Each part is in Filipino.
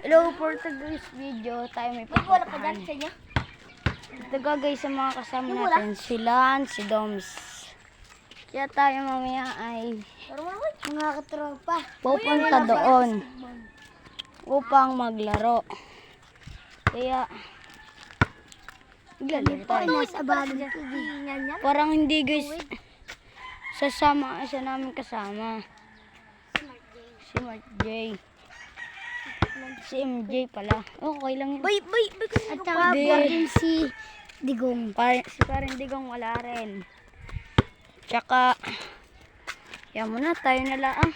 Hello, for today's video, tayo may Wala pa dyan pupuntahan. sa inyo? Ito guys, sa mga kasama natin, si Lan, si Doms. Kaya tayo mamaya ay Mga katropa. pupunta doon upang maglaro. Kaya, maglalaro tayo. Nasa baling Parang hindi guys, sasama isa namin kasama. Si Mark J. Si MJ pala. Okay lang yun. Bay. At saka Pwede. po rin si Digong. Si Parin Digong wala rin. Tsaka, yan muna, tayo na lang.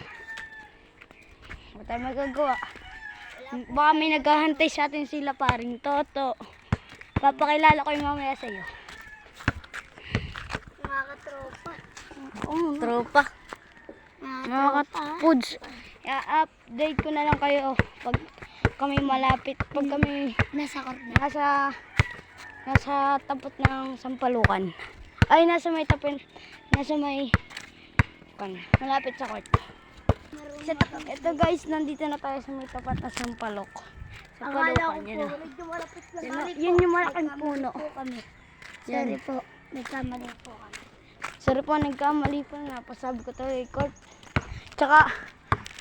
Wala tayo magagawa. Baka may naghahantay sa atin sila Paring Toto. Papakilala ko yung mamaya sa iyo. Mga katropa. Tropa. Mga ka-foods. I-update ko na lang kayo pag kami malapit. Pag kami Nasa korner. nasa tapot ng Sampalukan. Ay, nasa may malapit sa court. Ito guys, nandito na tayo sa may tapat na Sampalok. Akala ko Sampalukan, po, yun na. medyo malapit lang. Yun yung malaking puno. Kami. Yan. Sorry po, nagkamali po kami. Sorry po, nagkamali po nga. Pasabi ko to record. Tsaka,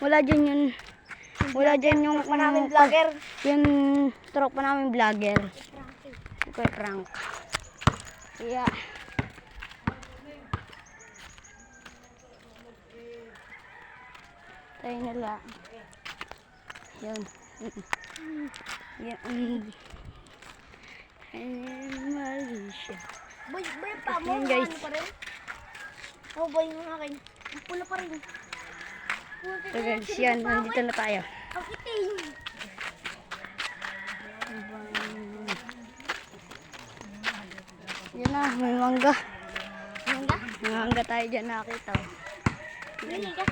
wala dyan yung Tropa namin vlogger. yung tropa namin vlogger. Okay, prank. Kaya, tayo na lang. Yun. Yan. Malaysia. Bay, pa mo. Yan, guys. Ano pa rin? Oh, bay yung akin. Ang pula pa rin. So guys, yan. Nandito na tayo. Ang itim. Yan na, may mangga. Mangga? May mangga tayo dyan nakita. Bili ka.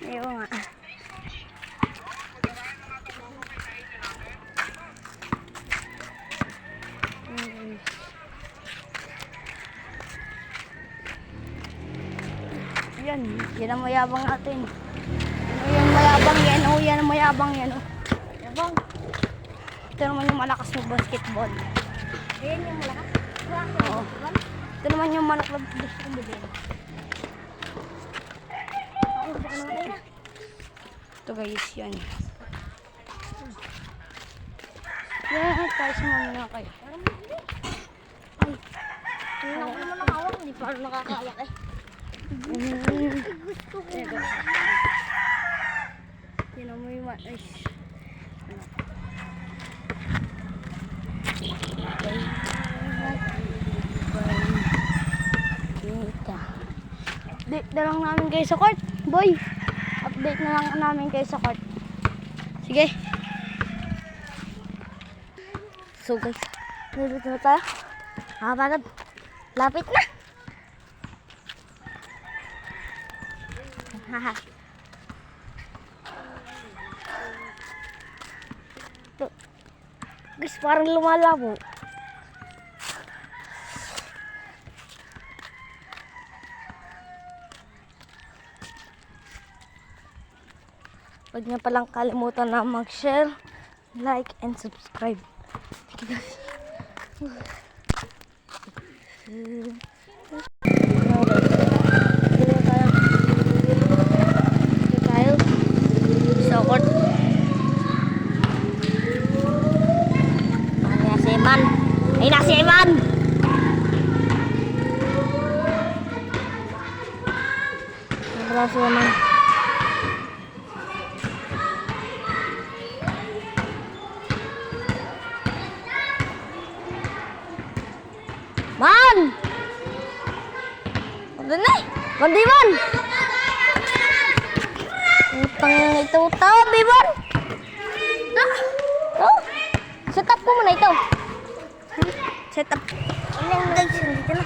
Ayaw nga. Yan, yan ang mayabang natin. Yan mayabang yan, oh, yan ang mayabang yan, oh. Yabang. Ito naman yung malakas na basketball. Ayan yung malakas. Oo. Ito naman yung malakas na gusto kong bilhin. Ako, baka naman na. Ito guys, yan. Yan, tayo sumama na kayo. Tingnan ko naman nakawak. Hindi pa nakakawak eh. Gusto ko. Yan ang may Update na lang namin kayo sa court, boy. Update na lang namin kayo sa court. Sige. So guys, nandito na tayo. Nakapagod. Lapit na. Haha. Guys, parang lumalabo. Huwag niyo palang kalimutan na mag-share, like, and subscribe. Okay, guys. Tayo sa court. Ay, si Iman. Ay, nasi Iman. Wala si Iman. Man! Ano na? Bandiman! Utang ito tao, Biban! Oh, set up ko muna ito. Set up. Ilang guys, nandito na.